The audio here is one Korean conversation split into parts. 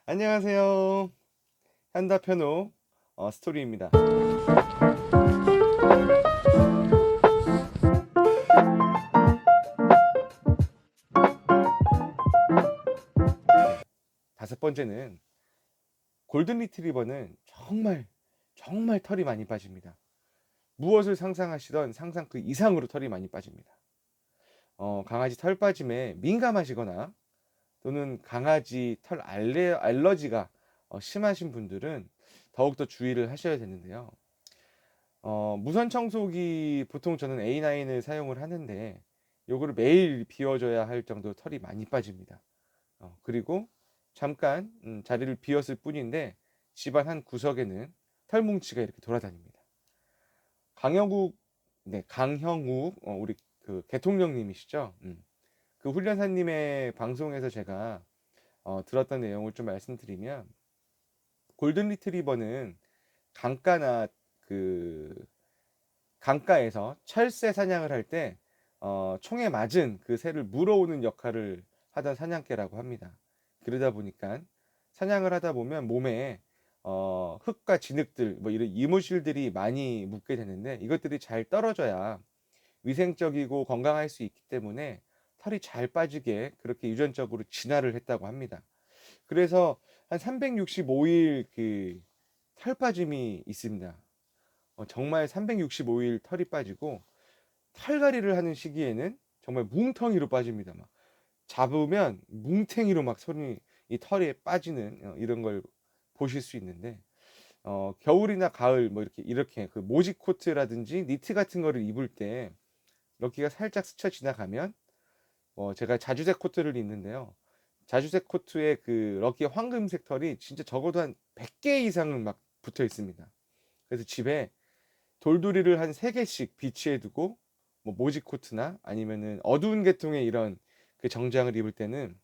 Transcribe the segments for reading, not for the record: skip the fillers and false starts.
안녕하세요. 현다편호 스토리입니다. 네, 다섯 번째는 골든 리트리버는 정말 털이 많이 빠집니다. 무엇을 상상하시던 상상 그 이상으로 털이 많이 빠집니다. 강아지 털 빠짐에 민감하시거나 또는 강아지 털 알러지가 심하신 분들은 더욱더 주의를 하셔야 되는데요. 무선 청소기 보통 저는 A9을 사용을 하는데 요거를 매일 비워줘야 할 정도로 털이 많이 빠집니다. 그리고 잠깐 자리를 비웠을 뿐인데 집안 한 구석에는 털뭉치가 이렇게 돌아다닙니다. 강형욱, 네, 강형욱, 우리 그 개통령님이시죠? 그 훈련사님의 방송에서 제가 들었던 내용을 좀 말씀드리면 골든 리트리버는 강가나 그 강가에서 철새 사냥을 할 때 총에 맞은 그 새를 물어오는 역할을 하던 사냥개라고 합니다. 그러다 보니까 사냥을 하다 보면 몸에 흙과 진흙들 뭐 이런 이물질들이 많이 묻게 되는데 이것들이 잘 떨어져야 위생적이고 건강할 수 있기 때문에 털이 잘 빠지게 그렇게 유전적으로 진화를 했다고 합니다. 그래서 한 365일 그 털 빠짐이 있습니다. 정말 365일 털이 빠지고 털갈이를 하는 시기에는 정말 뭉텅이로 빠집니다. 막 잡으면 뭉탱이로 막 손이 이 털에 빠지는 이런 걸 보실 수 있는데 겨울이나 가을 뭐 이렇게 그 모직 코트라든지 니트 같은 거를 입을 때 럭키가 살짝 스쳐 지나가면 제가 자주색 코트를 입는데요. 자주색 코트에 그 럭키 황금색 털이 진짜 적어도 한 100개 이상은 막 붙어 있습니다. 그래서 집에 돌돌이를 한 3개씩 비치해 두고 뭐 모지 코트나 아니면은 어두운 계통의 이런 그 정장을 입을 때는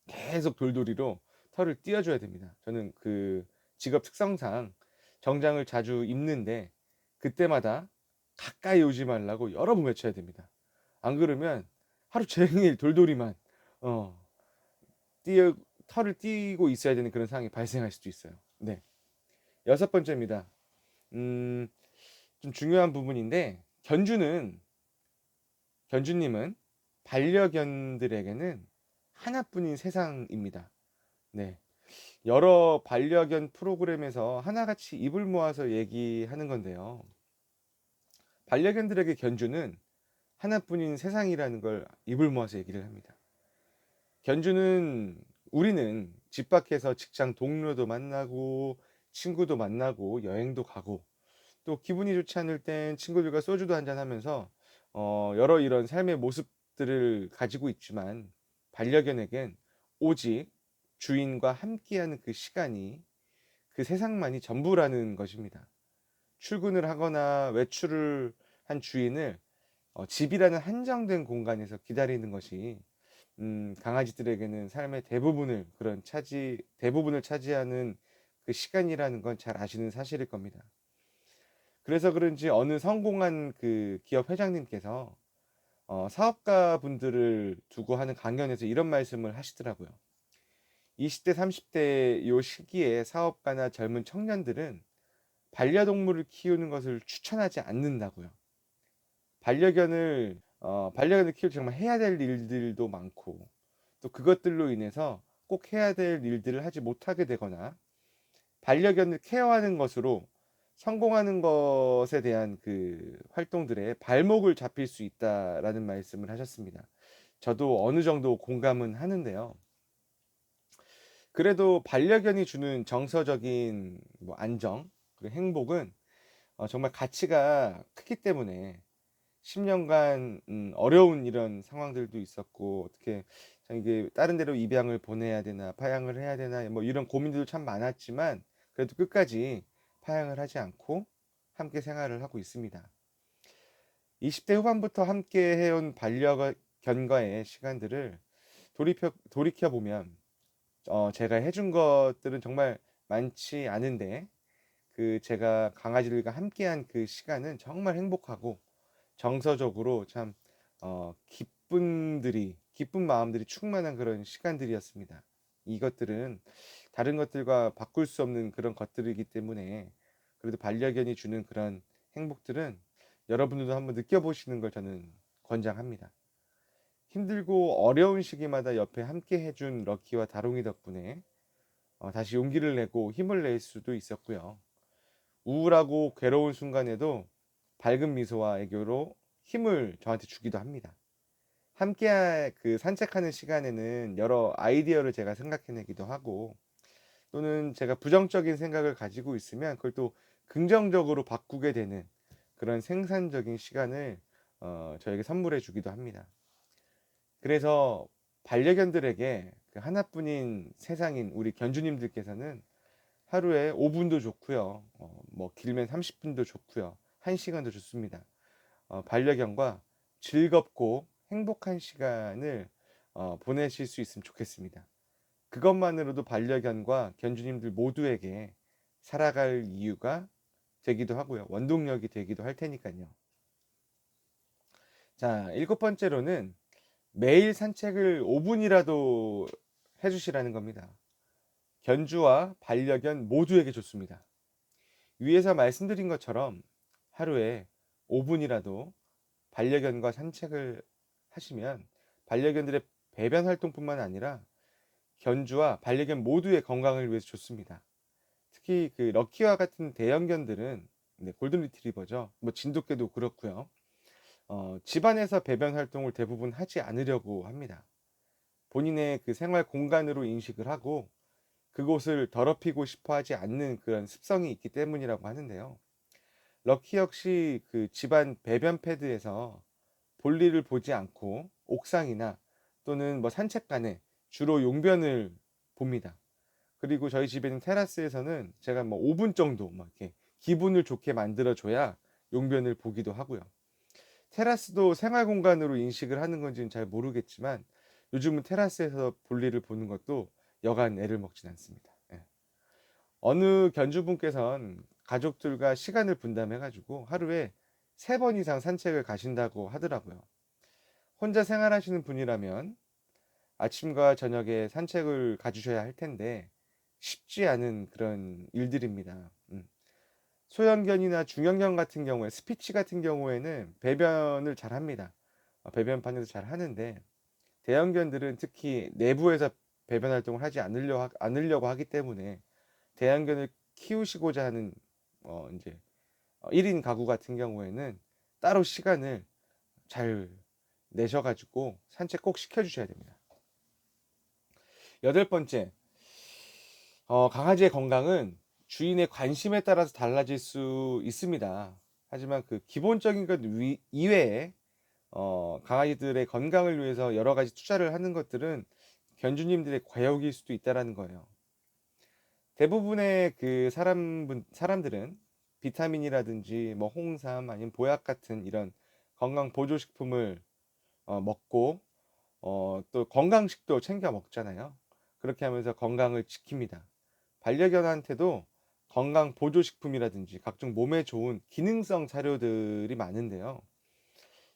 계속 돌돌이로 털을 띄워줘야 됩니다. 저는 그 직업 특성상 정장을 자주 입는데 그때마다 가까이 오지 말라고 여러 번 외쳐야 됩니다. 안 그러면 하루 종일 돌돌이만 어, 띄어, 털을 띄고 있어야 되는 그런 상황이 발생할 수도 있어요. 네. 여섯 번째입니다. 음, 좀 중요한 부분인데 견주님은 반려견들에게는 하나뿐인 세상입니다. 네. 여러 반려견 프로그램에서 하나같이 입을 모아서 얘기하는 건데요. 반려견들에게 견주는 하나뿐인 세상이라는 걸 입을 모아서 얘기를 합니다. 견주는 우리는 집 밖에서 직장 동료도 만나고 친구도 만나고 여행도 가고 또 기분이 좋지 않을 땐 친구들과 소주도 한잔 하면서 여러 이런 삶의 모습들을 가지고 있지만 반려견에겐 오직 주인과 함께하는 그 시간이 그 세상만이 전부라는 것입니다. 출근을 하거나 외출을 한 주인을 집이라는 한정된 공간에서 기다리는 것이 강아지들에게는 삶의 대부분을 차지하는 그 시간이라는 건 잘 아시는 사실일 겁니다. 그래서 그런지 어느 성공한 그 기업 회장님께서 사업가 분들을 두고 하는 강연에서 이런 말씀을 하시더라고요. 20대, 30대 요 시기에 사업가나 젊은 청년들은 반려동물을 키우는 것을 추천하지 않는다고요. 반려견을 키울 때 정말 해야 될 일들도 많고 또 그것들로 인해서 꼭 해야 될 일들을 하지 못하게 되거나 반려견을 케어하는 것으로 성공하는 것에 대한 그 활동들에 발목을 잡힐 수 있다라는 말씀을 하셨습니다. 저도 어느 정도 공감은 하는데요. 그래도 반려견이 주는 정서적인 뭐 안정, 그리고 행복은 정말 가치가 크기 때문에 10년간 어려운 이런 상황들도 있었고 어떻게 참 이게 다른 데로 입양을 보내야 되나 파양을 해야 되나 뭐 이런 고민들도 참 많았지만 그래도 끝까지 파양을 하지 않고 함께 생활을 하고 있습니다. 20대 후반부터 함께 해온 반려견과의 시간들을 돌이켜 보면 제가 해준 것들은 정말 많지 않은데 그 제가 강아지들과 함께한 그 시간은 정말 행복하고 정서적으로 참 기쁜 마음들이 충만한 그런 시간들이었습니다. 이것들은 다른 것들과 바꿀 수 없는 그런 것들이기 때문에 그래도 반려견이 주는 그런 행복들은 여러분들도 한번 느껴보시는 걸 저는 권장합니다. 힘들고 어려운 시기마다 옆에 함께 해준 럭키와 다롱이 덕분에 다시 용기를 내고 힘을 낼 수도 있었고요. 우울하고 괴로운 순간에도 밝은 미소와 애교로 힘을 저한테 주기도 합니다. 함께 그 산책하는 시간에는 여러 아이디어를 제가 생각해내기도 하고, 또는 제가 부정적인 생각을 가지고 있으면 그걸 또 긍정적으로 바꾸게 되는 그런 생산적인 시간을 저에게 선물해 주기도 합니다. 그래서 반려견들에게 그 하나뿐인 세상인 우리 견주님들께서는 하루에 5분도 좋고요. 뭐 길면 30분도 좋고요. 1시간도 좋습니다. 반려견과 즐겁고 행복한 시간을 보내실 수 있으면 좋겠습니다. 그것만으로도 반려견과 견주님들 모두에게 살아갈 이유가 되기도 하고요. 원동력이 되기도 할 테니까요. 자, 7번째로는 매일 산책을 5분이라도 해주시라는 겁니다. 견주와 반려견 모두에게 좋습니다. 위에서 말씀드린 것처럼 하루에 5분이라도 반려견과 산책을 하시면 반려견들의 배변 활동뿐만 아니라 견주와 반려견 모두의 건강을 위해서 좋습니다. 특히 그 럭키와 같은 대형견들은 골든 리트리버죠. 뭐 진돗개도 그렇고요. 집안에서 배변 활동을 대부분 하지 않으려고 합니다. 본인의 그 생활 공간으로 인식을 하고 그곳을 더럽히고 싶어 하지 않는 그런 습성이 있기 때문이라고 하는데요. 럭키 역시 그 집안 배변 패드에서 볼일을 보지 않고 옥상이나 또는 뭐 산책간에 주로 용변을 봅니다. 그리고 저희 집에 있는 테라스에서는 제가 뭐 5분 정도 막 이렇게 기분을 좋게 만들어줘야 용변을 보기도 하고요. 테라스도 생활 공간으로 인식을 하는 건지는 잘 모르겠지만 요즘은 테라스에서 볼일을 보는 것도 여간 애를 먹진 않습니다. 예. 어느 견주분께서는 가족들과 시간을 분담해가지고 하루에 3번 이상 산책을 가신다고 하더라고요. 혼자 생활하시는 분이라면 아침과 저녁에 산책을 가주셔야 할 텐데 쉽지 않은 그런 일들입니다. 소형견이나 중형견 같은 경우에 스피치 같은 경우에는 배변을 잘 합니다. 배변판에서 잘 하는데 대형견들은 특히 내부에서 배변 활동을 하지 않으려고 하기 때문에 대형견을 키우시고자 하는 이제 1인 가구 같은 경우에는 따로 시간을 잘 내셔가지고 산책 꼭 시켜주셔야 됩니다. 8번째, 강아지의 건강은 주인의 관심에 따라서 달라질 수 있습니다. 하지만 그 기본적인 것 이외에 강아지들의 건강을 위해서 여러 가지 투자를 하는 것들은 견주님들의 과욕일 수도 있다라는 거예요. 대부분의 그 사람들은 비타민이라든지 뭐 홍삼 아니면 보약 같은 이런 건강 보조식품을 먹고 또 건강식도 챙겨 먹잖아요. 그렇게 하면서 건강을 지킵니다. 반려견한테도 건강 보조식품이라든지 각종 몸에 좋은 기능성 사료들이 많은데요.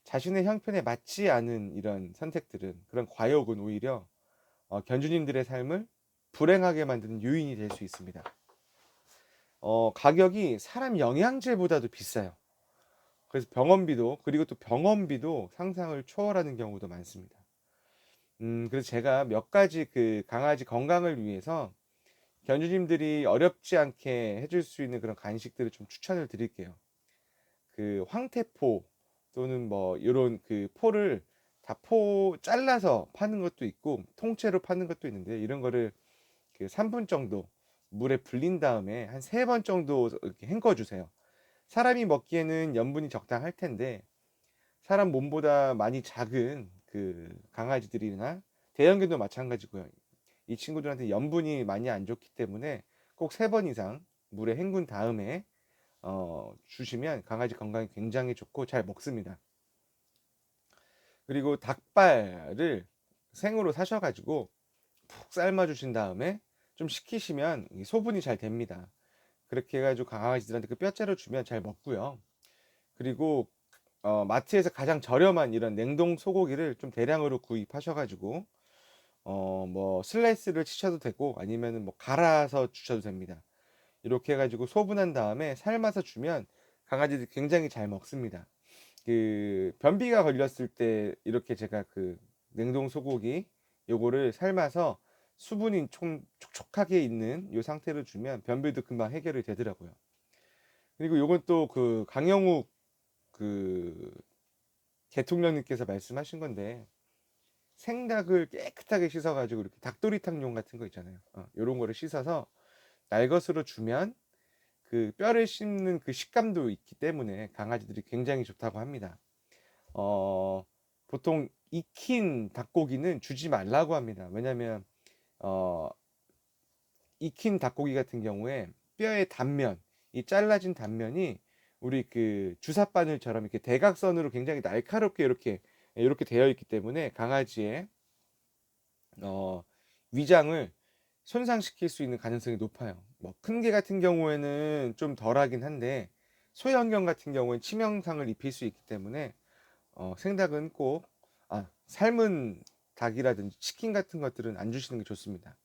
자신의 형편에 맞지 않은 이런 선택들은, 그런 과욕은 오히려 견주님들의 삶을 불행하게 만드는 요인이 될 수 있습니다. 가격이 사람 영양제보다도 비싸요. 그래서 병원비도, 그리고 또 병원비도 상상을 초월하는 경우도 많습니다. 그래서 제가 몇 가지 그 강아지 건강을 위해서 견주님들이 어렵지 않게 해줄 수 있는 그런 간식들을 좀 추천을 드릴게요. 그 황태포 또는 뭐 이런 그 포를 다 잘라서 파는 것도 있고 통째로 파는 것도 있는데, 이런 거를 그 3분 정도 물에 불린 다음에 한 3번 정도 이렇게 헹궈 주세요. 사람이 먹기에는 염분이 적당할 텐데 사람 몸보다 많이 작은 그 강아지들이나 대형견도 마찬가지고요. 이 친구들한테 염분이 많이 안 좋기 때문에 꼭 3번 이상 물에 헹군 다음에 주시면 강아지 건강이 굉장히 좋고 잘 먹습니다. 그리고 닭발을 생으로 사셔가지고 푹 삶아 주신 다음에 좀 식히시면 소분이 잘 됩니다. 그렇게 해가지고 강아지들한테 그 뼈째로 주면 잘 먹고요. 그리고 마트에서 가장 저렴한 이런 냉동 소고기를 좀 대량으로 구입하셔가지고 뭐 슬라이스를 치셔도 되고 아니면은 뭐 갈아서 주셔도 됩니다. 이렇게 해 가지고 소분한 다음에 삶아서 주면 강아지들이 굉장히 잘 먹습니다. 그 변비가 걸렸을 때 이렇게 제가 그 냉동 소고기 요거를 삶아서 수분이 좀 촉촉하게 있는 요 상태로 주면 변비도 금방 해결이 되더라고요. 그리고 요건 또 그 강영욱 그 대통령님께서 말씀하신 건데, 생닭을 깨끗하게 씻어 가지고 이렇게 닭도리탕용 같은 거 있잖아요. 요런 거를 씻어서 날것으로 주면 그 뼈를 씹는 그 식감도 있기 때문에 강아지들이 굉장히 좋다고 합니다. 어, 보통 익힌 닭고기는 주지 말라고 합니다. 왜냐면 어, 익힌 닭고기 같은 경우에 뼈의 단면, 이 잘라진 단면이 우리 그 주사 바늘처럼 이렇게 대각선으로 굉장히 날카롭게 이렇게 되어 있기 때문에 강아지의 어, 위장을 손상시킬 수 있는 가능성이 높아요. 뭐 큰 개 같은 경우에는 좀 덜하긴 한데 소형견 같은 경우는 치명상을 입힐 수 있기 때문에 생닭은 꼭 삶은 닭이라든지 치킨 같은 것들은 안 주시는 게 좋습니다.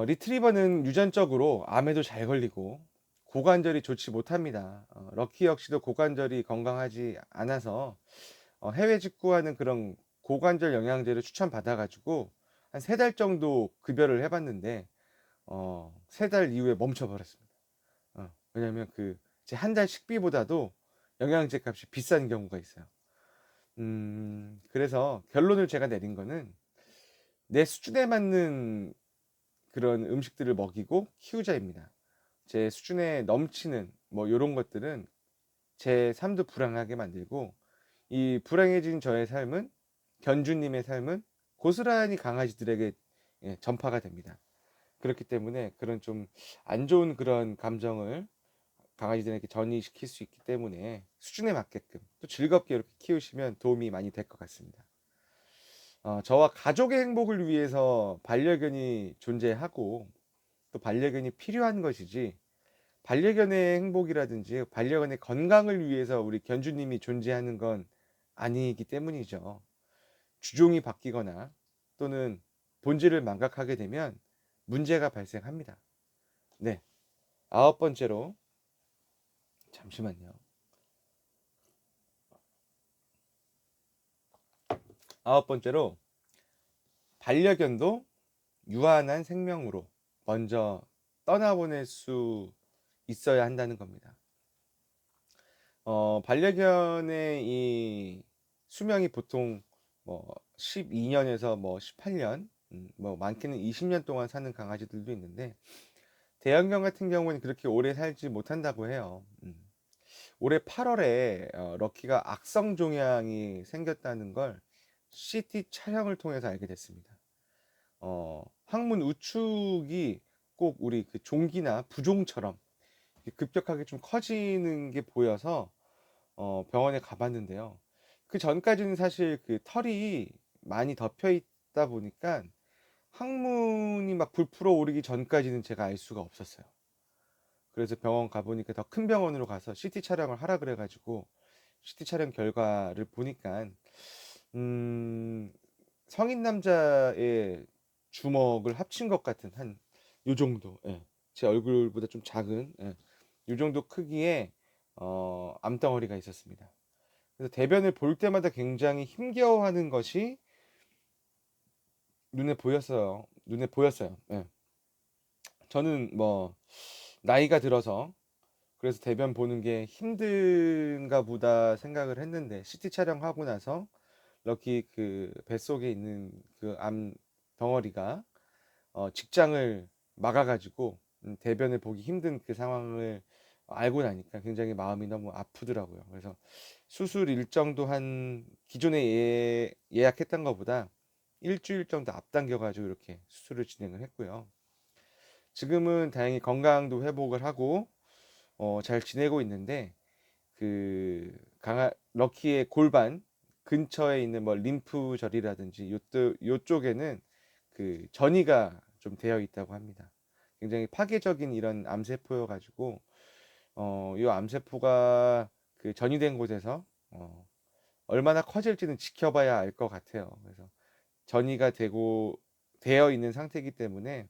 리트리버는 유전적으로 암에도 잘 걸리고 고관절이 좋지 못합니다. 럭키 역시도 고관절이 건강하지 않아서 해외 직구하는 그런 고관절 영양제를 추천받아가지고 한 3달 정도 급여를 해봤는데 3달 이후에 멈춰버렸습니다. 왜냐면 그 제 한 달 식비보다도 영양제 값이 비싼 경우가 있어요. 그래서 결론을 제가 내린 거는 내 수준에 맞는 그런 음식들을 먹이고 키우자입니다. 제 수준에 넘치는 뭐 이런 것들은 제 삶도 불행하게 만들고, 이 불행해진 저의 삶은, 견주님의 삶은 고스란히 강아지들에게 전파가 됩니다. 그렇기 때문에 그런 좀 안 좋은 그런 감정을 강아지들에게 전이시킬 수 있기 때문에 수준에 맞게끔 또 즐겁게 이렇게 키우시면 도움이 많이 될 것 같습니다. 저와 가족의 행복을 위해서 반려견이 존재하고 또 반려견이 필요한 것이지, 반려견의 행복이라든지 반려견의 건강을 위해서 우리 견주님이 존재하는 건 아니기 때문이죠. 주종이 바뀌거나 또는 본질을 망각하게 되면 문제가 발생합니다. 네. 9번째로, 잠시만요. 9번째로, 반려견도 유한한 생명으로 먼저 떠나보낼 수 있어야 한다는 겁니다. 반려견의 이 수명이 보통 뭐 12년에서 뭐 18년, 뭐 많게는 20년 동안 사는 강아지들도 있는데, 대형견 같은 경우는 그렇게 오래 살지 못한다고 해요. 올해 8월에 럭키가 악성 종양이 생겼다는 걸 CT 촬영을 통해서 알게 됐습니다. 항문 우측이 꼭 우리 그 종기나 부종처럼 급격하게 좀 커지는 게 보여서 병원에 가봤는데요. 그 전까지는 사실 그 털이 많이 덮여 있다 보니까 항문이 막 불풀어 오르기 전까지는 제가 알 수가 없었어요. 그래서 병원 가보니까 더 큰 병원으로 가서 CT 촬영을 하라 그래가지고 CT 촬영 결과를 보니까 음, 성인 남자의 주먹을 합친 것 같은 한 요 정도, 예. 제 얼굴보다 좀 작은, 예. 요 정도 크기의 암덩어리가 있었습니다. 그래서 대변을 볼 때마다 굉장히 힘겨워하는 것이 눈에 보였어요. 눈에 보였어요. 예. 저는 뭐 나이가 들어서 그래서 대변 보는 게 힘든가 보다 생각을 했는데, CT 촬영하고 나서 럭키 그 뱃속에 있는 그 암 덩어리가 직장을 막아가지고 대변을 보기 힘든 그 상황을 알고 나니까 굉장히 마음이 너무 아프더라고요. 그래서 수술 일정도 한 기존에 예약했던 것보다 일주일 정도 앞당겨가지고 이렇게 수술을 진행을 했고요. 지금은 다행히 건강도 회복을 하고 잘 지내고 있는데, 그 럭키의 골반 근처에 있는 뭐 림프절이라든지 요쪽에는 그 전이가 좀 되어 있다고 합니다. 굉장히 파괴적인 이런 암세포여 가지고 이 암세포가 그 전이된 곳에서 얼마나 커질지는 지켜봐야 알 것 같아요. 그래서 전이가 되어 있는 상태이기 때문에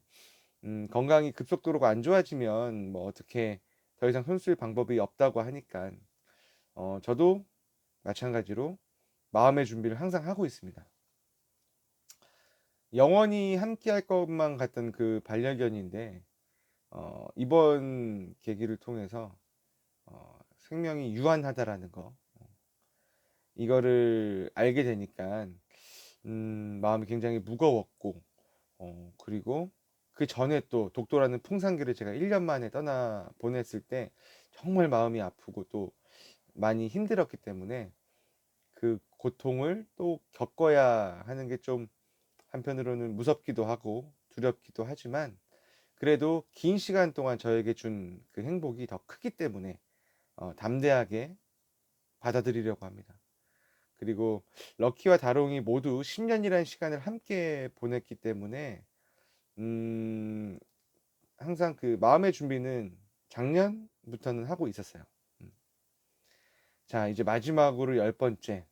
건강이 급속도로 안 좋아지면 뭐 어떻게 더 이상 손쓸 방법이 없다고 하니까 저도 마찬가지로 마음의 준비를 항상 하고 있습니다. 영원히 함께할 것만 같던 그 반려견인데 이번 계기를 통해서 생명이 유한하다라는 거 이거를 알게 되니까 마음이 굉장히 무거웠고 그리고 그 전에 또 독도라는 풍산길을 제가 1년 만에 떠나 보냈을 때 정말 마음이 아프고 또 많이 힘들었기 때문에 그 고통을 또 겪어야 하는 게 좀 한편으로는 무섭기도 하고 두렵기도 하지만 그래도 긴 시간 동안 저에게 준 그 행복이 더 크기 때문에 담대하게 받아들이려고 합니다. 그리고 럭키와 다롱이 모두 10년이라는 시간을 함께 보냈기 때문에 음, 항상 그 마음의 준비는 작년부터는 하고 있었어요. 음. 자, 이제 마지막으로 10번째.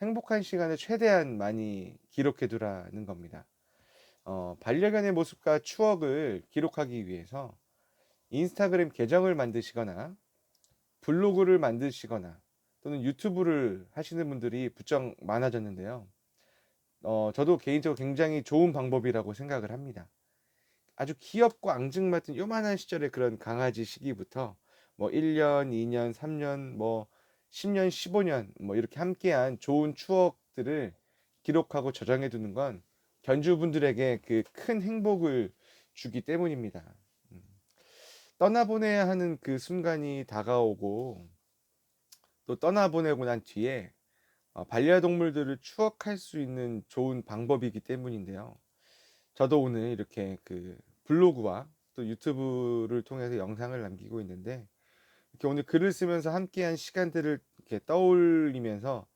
행복한 시간을 최대한 많이 기록해 두라는 겁니다. 반려견의 모습과 추억을 기록하기 위해서 인스타그램 계정을 만드시거나 블로그를 만드시거나 또는 유튜브를 하시는 분들이 부쩍 많아졌는데요. 저도 개인적으로 굉장히 좋은 방법이라고 생각을 합니다. 아주 귀엽고 앙증맞은 요만한 시절의 그런 강아지 시기부터 뭐 1년, 2년, 3년, 뭐 10년, 15년 뭐 이렇게 함께한 좋은 추억들을 기록하고 저장해 두는 건 견주분들에게 그 큰 행복을 주기 때문입니다. 음. 떠나보내야 하는 그 순간이 다가오고 또 떠나보내고 난 뒤에 반려동물들을 추억할 수 있는 좋은 방법이기 때문인데요. 저도 오늘 이렇게 그 블로그와 또 유튜브를 통해서 영상을 남기고 있는데 이렇게 오늘 글을 쓰면서 함께한 시간들을 이렇게 떠올리면서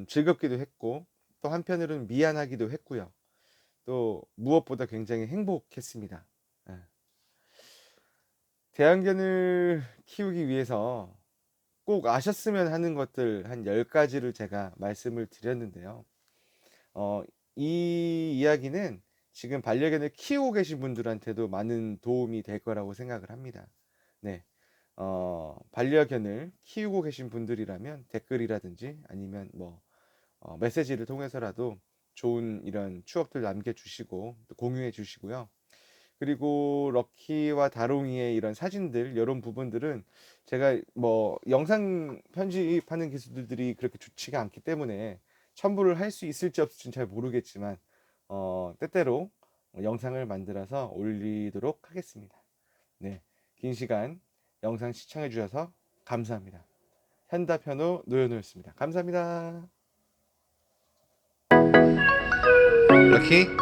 즐겁기도 했고 또 한편으로는 미안하기도 했고요. 또 무엇보다 굉장히 행복했습니다. 예. 대형견을 키우기 위해서 꼭 아셨으면 하는 것들 한 10가지를 제가 말씀을 드렸는데요. 어, 이 이야기는 지금 반려견을 키우고 계신 분들한테도 많은 도움이 될 거라고 생각을 합니다. 네. 반려견을 키우고 계신 분들이라면 댓글이라든지 아니면 뭐 메시지를 통해서라도 좋은 이런 추억들 남겨주시고 또 공유해 주시고요. 그리고 럭키와 다롱이의 이런 사진들 이런 부분들은 제가 뭐 영상 편집하는 기술들이 그렇게 좋지가 않기 때문에 첨부를 할 수 있을지 없을지는 잘 모르겠지만 때때로 영상을 만들어서 올리도록 하겠습니다. 네, 긴 시간 영상 시청해 주셔서 감사합니다. 현다편호 노현우였습니다. 감사합니다. Lucky?